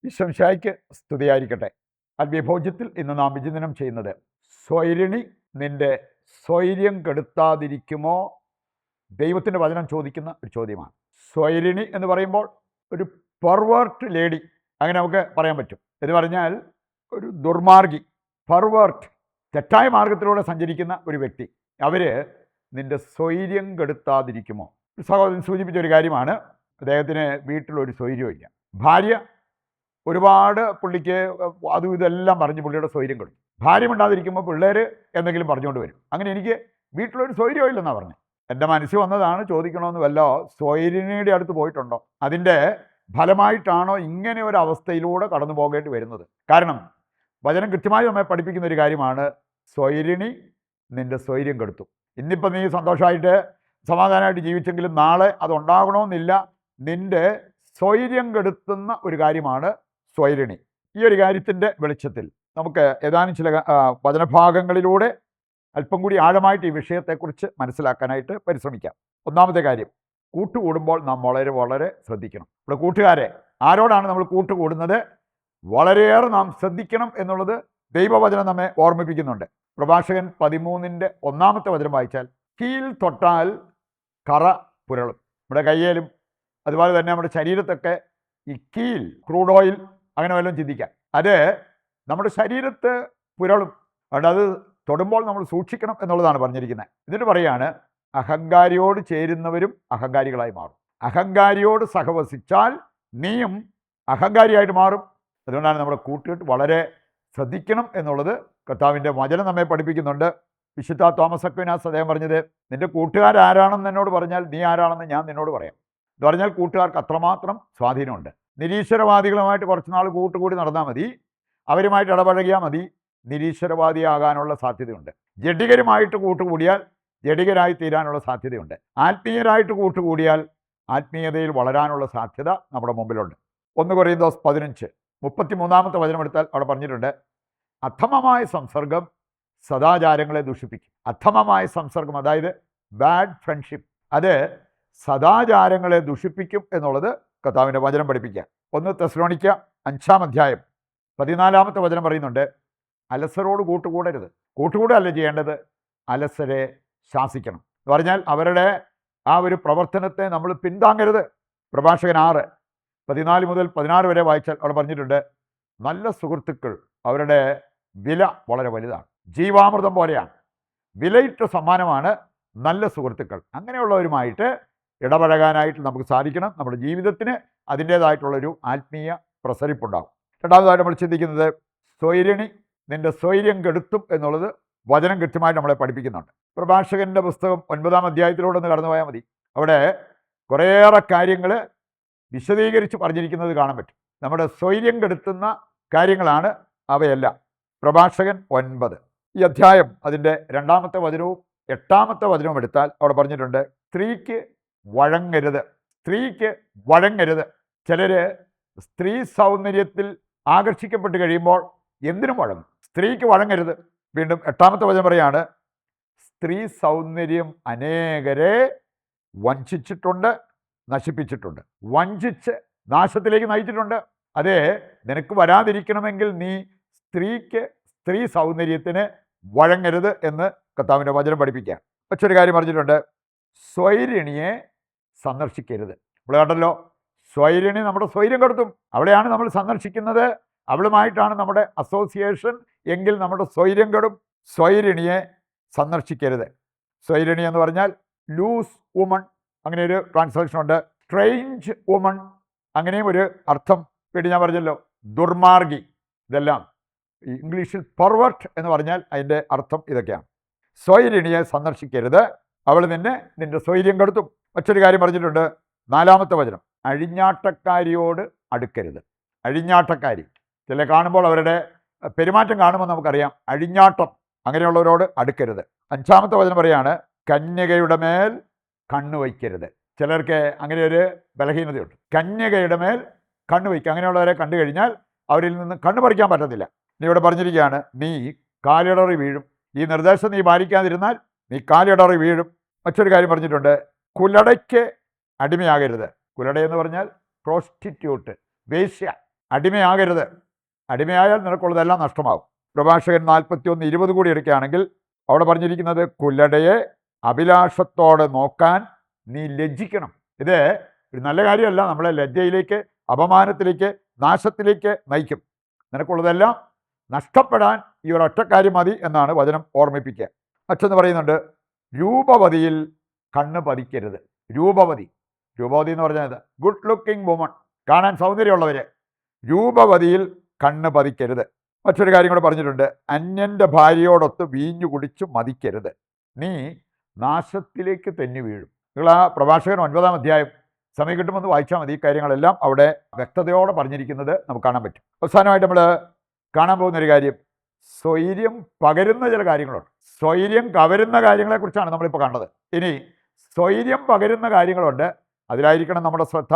ഈശോമിശിഹായ്ക്ക് സ്തുതിയായിരിക്കട്ടെ. ആത്മീയഭോജ്യത്തിൽ ഇന്ന് നാം വിചിന്തനം ചെയ്യുന്നത് സ്വൈരിണി നിന്റെ സ്വൈര്യം കെടുത്താതിരിക്കുമോ? ദൈവത്തിൻ്റെ വചനം ചോദിക്കുന്ന ഒരു ചോദ്യമാണ്. സ്വൈരിണി എന്ന് പറയുമ്പോൾ ഒരു പെർവേർട്ട് ലേഡി, അങ്ങനെ നമുക്ക് പറയാൻ പറ്റും. എന്ന് പറഞ്ഞാൽ ഒരു ദുർമാർഗി, പെർവേർട്ട്, തെറ്റായ മാർഗത്തിലൂടെ സഞ്ചരിക്കുന്ന ഒരു വ്യക്തി. അവർ നിന്റെ സ്വൈര്യം കെടുത്താതിരിക്കുമോ? സഹോദരൻ സൂചിപ്പിച്ച ഒരു കാര്യമാണ്. അദ്ദേഹത്തിന് വീട്ടിലൊരു സ്വൈര്യമില്ല. ഭാര്യ ഒരുപാട് പുള്ളിക്ക് അതും ഇതെല്ലാം പറഞ്ഞ് പുള്ളിയുടെ സ്വൈര്യം കൊടുക്കും. ഭാര്യ മിണ്ടാതിരിക്കുമ്പോൾ പിള്ളേർ എന്തെങ്കിലും പറഞ്ഞുകൊണ്ട് വരും. അങ്ങനെ എനിക്ക് വീട്ടിലൊരു സ്വൈര്യം ഇല്ലെന്നാണ് പറഞ്ഞത്. എൻ്റെ മനസ്സിൽ വന്നതാണ്, ചോദിക്കണമെന്ന് വല്ലോ സ്വൈരിണിയുടെ അടുത്ത് പോയിട്ടുണ്ടോ? അതിൻ്റെ ഫലമായിട്ടാണോ ഇങ്ങനെ ഒരു അവസ്ഥയിലൂടെ കടന്നു പോകേണ്ടി വരുന്നത്? കാരണം വചനം കൃത്യമായി നമ്മെ പഠിപ്പിക്കുന്ന ഒരു കാര്യമാണ്, സ്വൈരിണി നിൻ്റെ സ്വൈര്യം കെടുത്തും. ഇന്നിപ്പോൾ നീ സന്തോഷമായിട്ട് സമാധാനമായിട്ട് ജീവിച്ചെങ്കിലും നാളെ അതുണ്ടാകണമെന്നില്ല. നിൻ്റെ സ്വൈര്യം കെടുത്തുന്ന ഒരു കാര്യമാണ് സ്വൈരിണി. ഈ ഒരു കാര്യത്തിൻ്റെ വെളിച്ചത്തിൽ നമുക്ക് ഏതാനും ചില വചനഭാഗങ്ങളിലൂടെ അല്പം കൂടി ആഴമായിട്ട് ഈ വിഷയത്തെക്കുറിച്ച് മനസ്സിലാക്കാനായിട്ട് പരിശ്രമിക്കാം. ഒന്നാമത്തെ കാര്യം, കൂട്ടുകൂടുമ്പോൾ നാം വളരെ വളരെ ശ്രദ്ധിക്കണം. ഇവിടെ കൂട്ടുകാരെ ആരോടാണ് നമ്മൾ കൂട്ടുകൂടുന്നത്? വളരെയേറെ നാം ശ്രദ്ധിക്കണം എന്നുള്ളത് ദൈവവചനം നമ്മെ ഓർമ്മിപ്പിക്കുന്നുണ്ട്. പ്രഭാഷകൻ 13-ന്റെ 1-ാമത്തെ വചനം വായിച്ചാൽ, കീൽ തൊട്ടാൽ കറ പുരളും. നമ്മുടെ കയ്യിലും അതുപോലെ തന്നെ നമ്മുടെ ശരീരത്തൊക്കെ ഈ കീൽ, ക്രൂഡ് ഓയിൽ, അങ്ങനെ വല്ലതും ചിന്തിക്കാം. അത് നമ്മുടെ ശരീരത്ത് പുരളും. അതുകൊണ്ട് അത് തൊടുമ്പോൾ നമ്മൾ സൂക്ഷിക്കണം എന്നുള്ളതാണ് പറഞ്ഞിരിക്കുന്നത്. എന്നിട്ട് പറയാണ്, അഹങ്കാരിയോട് ചേരുന്നവരും അഹങ്കാരികളായി മാറും. അഹങ്കാരിയോട് സഹവസിച്ചാൽ നീയും അഹങ്കാരിയായിട്ട് മാറും. അതുകൊണ്ടാണ് നമ്മുടെ കൂട്ടുകെട്ട് വളരെ ശ്രദ്ധിക്കണം എന്നുള്ളത് കർത്താവിൻ്റെ വചനം നമ്മെ പഠിപ്പിക്കുന്നുണ്ട്. വിശുദ്ധ തോമസ് അക്വീനാസ് അദ്ദേഹം പറഞ്ഞത്, നിൻ്റെ കൂട്ടുകാരാരാണെന്ന് എന്നോട് പറഞ്ഞാൽ നീ ആരാണെന്ന് ഞാൻ നിന്നോട് പറയാം. എന്ന് പറഞ്ഞാൽ കൂട്ടുകാർക്ക് അത്രമാത്രം സ്വാധീനമുണ്ട്. നിരീശ്വരവാദികളുമായിട്ട് കുറച്ചുനാൾ കൂട്ടുകൂടി നടന്നാൽ മതി, അവരുമായിട്ട് ഇടപഴകിയാൽ മതി, നിരീശ്വരവാദിയാകാനുള്ള സാധ്യതയുണ്ട്. ജഡികരുമായിട്ട് കൂട്ടുകൂടിയാൽ ജഡികരായി തീരാനുള്ള സാധ്യതയുണ്ട്. ആത്മീയരായിട്ട് കൂട്ടുകൂടിയാൽ ആത്മീയതയിൽ വളരാനുള്ള സാധ്യത നമ്മുടെ മുമ്പിലുണ്ട്. 1 കൊരിന്തോസ് 15 33-ാമത്തെ വചനം എടുത്താൽ അവിടെ പറഞ്ഞിട്ടുണ്ട്, അധമമായ സംസർഗം സദാചാരങ്ങളെ ദൂഷിപ്പിക്കും. അധമമായ സംസർഗം, അതായത് ബാഡ് ഫ്രണ്ട്ഷിപ്പ്, അത് സദാചാരങ്ങളെ ദുഷിപ്പിക്കും എന്നുള്ളത് കർത്താവിൻ്റെ വചനം പഠിപ്പിക്കുക. 1 തെസ്സലോനിക്ക 5-ാം അധ്യായം 14-ാമത്തെ വചനം പറയുന്നുണ്ട്, അലസരോട് കൂട്ടുകൂടരുത്. കൂട്ടുകൂടല്ല ചെയ്യേണ്ടത്, അലസരെ ശാസിക്കണം. എന്ന് പറഞ്ഞാൽ അവരുടെ ആ ഒരു പ്രവർത്തനത്തെ നമ്മൾ പിന്താങ്ങരുത്. പ്രഭാഷകൻ 6:14 മുതൽ 16 വരെ വായിച്ചാൽ അവിടെ പറഞ്ഞിട്ടുണ്ട്, നല്ല സുഹൃത്തുക്കൾ അവരുടെ വില വളരെ വലുതാണ്, ജീവാമൃതം പോലെയാണ്. വിലയിട്ട സമ്മാനമാണ് നല്ല സുഹൃത്തുക്കൾ. അങ്ങനെയുള്ളവരുമായിട്ട് ഇടപഴകാനായിട്ട് നമുക്ക് സാധിക്കണം. നമ്മുടെ ജീവിതത്തിന് അതിൻ്റേതായിട്ടുള്ളൊരു ആത്മീയ പ്രസരിപ്പുണ്ടാകും. രണ്ടാമതായിട്ട് നമ്മൾ ചിന്തിക്കുന്നത്, സ്വൈരിണി നിൻ്റെ സ്വൈര്യം കെടുത്തും എന്നുള്ളത് വചനം കൃത്യമായിട്ട് നമ്മളെ പഠിപ്പിക്കുന്നുണ്ട്. പ്രഭാഷകൻ്റെ പുസ്തകം 9-ാം അധ്യായത്തിലൂടെ ഒന്ന് കടന്നു പോയാൽ മതി. അവിടെ കുറേയേറെ കാര്യങ്ങൾ വിശദീകരിച്ച് പറഞ്ഞിരിക്കുന്നത് കാണാൻ പറ്റും. നമ്മുടെ സ്വൈര്യം കെടുത്തുന്ന കാര്യങ്ങളാണ് അവയെല്ലാം. പ്രഭാഷകൻ 9 ഈ അധ്യായം അതിൻ്റെ 2-ാമത്തെ വചനവും 8-ാമത്തെ വചനവും എടുത്താൽ അവിടെ പറഞ്ഞിട്ടുണ്ട്, സ്ത്രീക്ക് വഴങ്ങരുത്. സ്ത്രീക്ക് വഴങ്ങരുത്. ചിലർ സ്ത്രീ സൗന്ദര്യത്തിൽ ആകർഷിക്കപ്പെട്ട് കഴിയുമ്പോൾ എന്തിനും വഴങ്ങും. സ്ത്രീക്ക് വഴങ്ങരുത്. വീണ്ടും 8-ാമത്തെ വചനം പറയാണ്, സ്ത്രീ സൗന്ദര്യം അനേകരെ വഞ്ചിച്ചിട്ടുണ്ട്, നശിപ്പിച്ചിട്ടുണ്ട്. വഞ്ചിച്ച് നാശത്തിലേക്ക് നയിച്ചിട്ടുണ്ട്. അതേ, നിനക്ക് വരാതിരിക്കണമെങ്കിൽ നീ സ്ത്രീ സൗന്ദര്യത്തിന് വഴങ്ങരുത് എന്ന് കർത്താവിൻ്റെ വചനം പഠിപ്പിക്കുക. മറ്റൊരു കാര്യം പറഞ്ഞിട്ടുണ്ട്, സ്വൈരിണിയെ സന്ദർശിക്കരുത്. നമ്മൾ കണ്ടല്ലോ, സ്വൈരിണി നമ്മുടെ സ്വൈര്യം കെടുത്തും. അവളെയാണ് നമ്മൾ സന്ദർശിക്കുന്നത്, അവളുമായിട്ടാണ് നമ്മുടെ അസോസിയേഷൻ എങ്കിൽ നമ്മുടെ സ്വൈര്യം കെടും. സ്വൈരിണിയെ സന്ദർശിക്കരുത്. സ്വൈരിണി എന്ന് പറഞ്ഞാൽ ലൂസ് വുമൺ, അങ്ങനെ ഒരു ട്രാൻസ്ലേഷൻ ഉണ്ട്. സ്ട്രേഞ്ച് വുമൺ, അങ്ങനെയും ഒരു അർത്ഥം വേണ്ടി ഞാൻ പറഞ്ഞല്ലോ. ദുർമാർഗി, ഇതെല്ലാം ഇംഗ്ലീഷിൽ പെർവേർട്ട് എന്ന് പറഞ്ഞാൽ അതിൻ്റെ അർത്ഥം ഇതൊക്കെയാണ്. സ്വൈരിണിയെ സന്ദർശിക്കരുത്, അവൾ നിന്റെ സ്വൈര്യം കെടുത്തും. മറ്റൊരു കാര്യം പറഞ്ഞിട്ടുണ്ട്, 4-ാമത്തെ വചനം, അഴിഞ്ഞാട്ടക്കാരിയോട് അടുക്കരുത്. അഴിഞ്ഞാട്ടക്കാരി, ചില കാണുമ്പോൾ അവരുടെ പെരുമാറ്റം കാണുമ്പോൾ നമുക്കറിയാം അഴിഞ്ഞാട്ടം, അങ്ങനെയുള്ളവരോട് അടുക്കരുത്. 5-ാമത്തെ വചനം പറയാണ്, കന്യകയുടെ മേൽ കണ്ണുവയ്ക്കരുത്. ചിലർക്ക് അങ്ങനെ ഒരു ബലഹീനതയുണ്ട്. കന്യകയുടെ മേൽ കണ്ണുവയ്ക്കുക. അങ്ങനെയുള്ളവരെ കണ്ടു കഴിഞ്ഞാൽ അവരിൽ നിന്ന് കണ്ണു പറിക്കാൻ പറ്റത്തില്ല. നീ ഇവിടെ പറഞ്ഞിരിക്കുകയാണ്, നീ കാലിടറി വീഴും. ഈ നിർദ്ദേശം നീ പാലിക്കാതിരുന്നാൽ നീ കാലിടറി വീഴും. മറ്റൊരു കാര്യം പറഞ്ഞിട്ടുണ്ട്, കുലടയ്ക്ക് അടിമയാകരുത്. കുലട എന്ന് പറഞ്ഞാൽ പ്രോസ്റ്റിറ്റ്യൂട്ട്, വേശ്യ. അടിമയാകരുത്. അടിമയായാൽ നിനക്കുള്ളതെല്ലാം നഷ്ടമാകും. പ്രഭാഷകൻ 41:20 കൂടി എടുക്കുകയാണെങ്കിൽ അവിടെ പറഞ്ഞിരിക്കുന്നത്, കുലടയെ അഭിലാഷത്തോടെ നോക്കാൻ നീ ലജ്ജിക്കണം. ഇത് ഒരു നല്ല കാര്യമല്ല, നമ്മളെ ലജ്ജയിലേക്ക്, അപമാനത്തിലേക്ക്, നാശത്തിലേക്ക് നയിക്കും. നിനക്കുള്ളതെല്ലാം നഷ്ടപ്പെടാൻ ഈ ഒരു ഒറ്റക്കാര്യം മതി എന്നാണ് വചനം ഓർമ്മിപ്പിക്കുക. മറ്റൊന്ന് പറയുന്നുണ്ട്, രൂപവതിയിൽ കണ്ണ് പതിക്കരുത്. രൂപവതി എന്ന് പറഞ്ഞത് ഗുഡ് ലുക്കിംഗ് വുമൺ, കാണാൻ സൗന്ദര്യമുള്ളവര്. രൂപവതിയിൽ കണ്ണ് പതിക്കരുത്. മറ്റൊരു കാര്യം കൂടെ പറഞ്ഞിട്ടുണ്ട്, അന്യൻ്റെ ഭാര്യയോടൊത്ത് വീഞ്ഞു കുടിച്ചു മതിക്കരുത്, നീ നാശത്തിലേക്ക് തെന്നി വീഴും. നിങ്ങൾ ആ പ്രഭാഷകൻ 9-ാം അധ്യായം സമയം കിട്ടുമെന്ന് വായിച്ചാൽ മതി. ഈ കാര്യങ്ങളെല്ലാം അവിടെ വ്യക്തതയോടെ പറഞ്ഞിരിക്കുന്നത് നമുക്ക് കാണാൻ പറ്റും. അവസാനമായിട്ട് നമ്മൾ കാണാൻ പോകുന്നൊരു കാര്യം, സ്വൈര്യം പകരുന്ന ചില കാര്യങ്ങളുണ്ട്. സ്വൈര്യം കവരുന്ന കാര്യങ്ങളെക്കുറിച്ചാണ് നമ്മളിപ്പോൾ കണ്ടത്. ഇനി സ്വൈര്യം പകരുന്ന കാര്യങ്ങളുണ്ട്, അതിലായിരിക്കണം നമ്മുടെ ശ്രദ്ധ.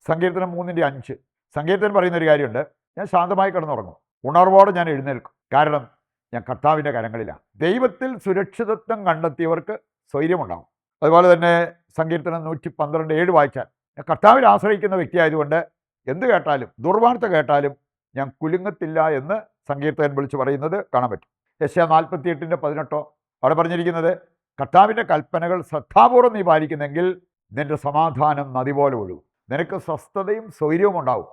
സങ്കീർത്തനം 3:5 സങ്കീർത്തനം പറയുന്ന ഒരു കാര്യമുണ്ട്, ഞാൻ ശാന്തമായി കിടന്നുറങ്ങും, ഉണർവോടെ ഞാൻ എഴുന്നേൽക്കും, കാരണം ഞാൻ കർത്താവിൻ്റെ കരങ്ങളിലാണ്. ദൈവത്തിൽ സുരക്ഷിതത്വം കണ്ടെത്തിയവർക്ക് സ്വൈര്യമുണ്ടാകും. അതുപോലെ തന്നെ സങ്കീർത്തനം 112:7 വായിച്ചാൽ, ഞാൻ കർത്താവിൽ ആശ്രയിക്കുന്ന വ്യക്തിയായതുകൊണ്ട് എന്ത് കേട്ടാലും, ദുർവാർത്ത കേട്ടാലും ഞാൻ കുലുങ്ങത്തില്ല എന്ന് സങ്കീർത്തകൻ വിളിച്ച് പറയുന്നത് കാണാൻ പറ്റും. യെശയ്യാ 48:18 അവിടെ പറഞ്ഞിരിക്കുന്നത്, കർത്താവിൻ്റെ കൽപ്പനകൾ ശ്രദ്ധാപൂർവ്വം നീ പാലിക്കുന്നെങ്കിൽ നിന്റെ സമാധാനം നദി പോലെ ഒഴുകും, നിനക്ക് സ്വസ്ഥതയും സ്വൈര്യവും ഉണ്ടാവും.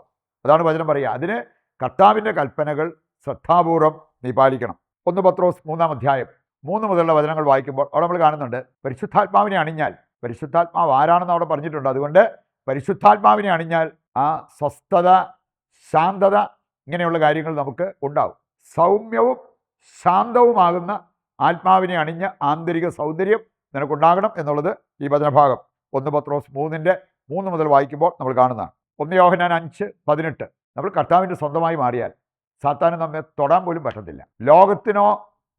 അതാണ് വചനം പറയുക. അതിന് കർത്താവിൻ്റെ കൽപ്പനകൾ ശ്രദ്ധാപൂർവ്വം നീ പാലിക്കണം. 1 പത്രോസ് 3-ാം അധ്യായം 3 മുതലുള്ള വചനങ്ങൾ വായിക്കുമ്പോൾ അവിടെ നമ്മൾ കാണുന്നുണ്ട്, പരിശുദ്ധാത്മാവിനെ അണിഞ്ഞാൽ, പരിശുദ്ധാത്മാവ് ആരാണെന്ന് അവിടെ പറഞ്ഞിട്ടുണ്ട്. അതുകൊണ്ട് പരിശുദ്ധാത്മാവിനെ അണിഞ്ഞാൽ ആ സ്വസ്ഥത, ശാന്തത, ഇങ്ങനെയുള്ള കാര്യങ്ങൾ നമുക്ക് ഉണ്ടാവും. സൗമ്യവും ശാന്തവുമാകുന്ന ആത്മാവിനെ അണിഞ്ഞ ആന്തരിക സൗന്ദര്യം നിനക്കുണ്ടാകണം എന്നുള്ളത് ഈ വചനഭാഗം 1 പത്രോസ് 3 മുതൽ വായിക്കുമ്പോൾ നമ്മൾ കാണുന്നതാണ്. 1 യോഹന്നാൻ 5:18 നമ്മൾ കർത്താവിൻ്റെ സ്വന്തമായി മാറിയാൽ സാത്താന് നമ്മെ തൊടാൻ പോലും പറ്റത്തില്ല. ലോകത്തിനോ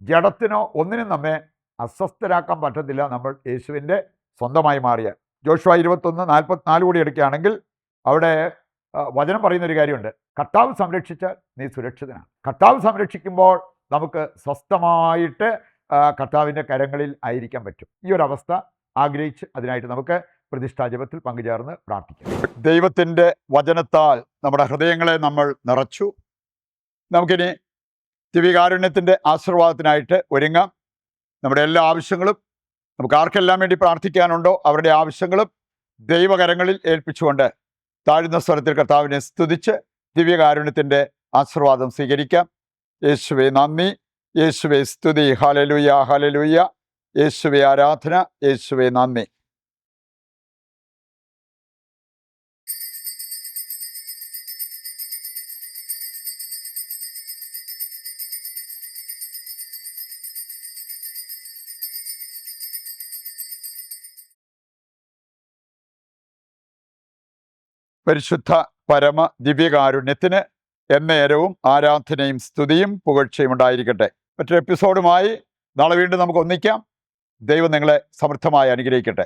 ജഡത്തിനോ ഒന്നിനും നമ്മെ അസ്വസ്ഥരാക്കാൻ പറ്റത്തില്ല, നമ്മൾ യേശുവിൻ്റെ സ്വന്തമായി മാറിയാൽ. ജോഷുവ 21:44 കൂടി എടുക്കുകയാണെങ്കിൽ അവിടെ വചനം പറയുന്നൊരു കാര്യമുണ്ട്, കർത്താവ് സംരക്ഷിച്ചാൽ നീ സുരക്ഷിതനാണ്. കർത്താവ് സംരക്ഷിക്കുമ്പോൾ നമുക്ക് സ്വസ്ഥമായിട്ട് കർത്താവിൻ്റെ കരങ്ങളിൽ ആയിരിക്കാൻ പറ്റും. ഈ ഒരു അവസ്ഥ ആഗ്രഹിച്ച് അതിനായിട്ട് നമുക്ക് പ്രതിഷ്ഠാജപത്തിൽ പങ്കുചേർന്ന് പ്രാർത്ഥിക്കാം. ദൈവത്തിൻ്റെ വചനത്താൽ നമ്മുടെ ഹൃദയങ്ങളെ നമ്മൾ നിറച്ചു. നമുക്കിനി ദിവ്യകാരുണ്യത്തിൻ്റെ ആശീർവാദത്തിനായിട്ട് ഒരുങ്ങാം. നമ്മുടെ എല്ലാ ആവശ്യങ്ങളും, നമുക്ക് ആർക്കെല്ലാം വേണ്ടി പ്രാർത്ഥിക്കാനുണ്ടോ അവരുടെ ആവശ്യങ്ങളും ദൈവകരങ്ങളിൽ ഏൽപ്പിച്ചുകൊണ്ട് താഴ്ന്ന സ്വരത്തിൽ കർത്താവിനെ സ്തുതിച്ച് ദിവ്യകാരുണ്യത്തിൻ്റെ ആശീർവാദം സ്വീകരിക്കാം. യേശുവേ നന്ദി, യേശുവേ സ്തുതി, ഹല്ലേലൂയ ഹല്ലേലൂയ, യേശുവേ ആരാധന, യേശുവേ നന്ദി. പരിശുദ്ധ പരമ ദിവ്യകാരുണ്യത്തിന് എന്നേരവും ആരാധനയും സ്തുതിയും പുകഴ്ചയും ഉണ്ടായിരിക്കട്ടെ. മറ്റൊരു എപ്പിസോഡുമായി നാളെ വീണ്ടും നമുക്ക് ഒന്നിക്കാം. ദൈവം നിങ്ങളെ സമൃദ്ധമായി അനുഗ്രഹിക്കട്ടെ.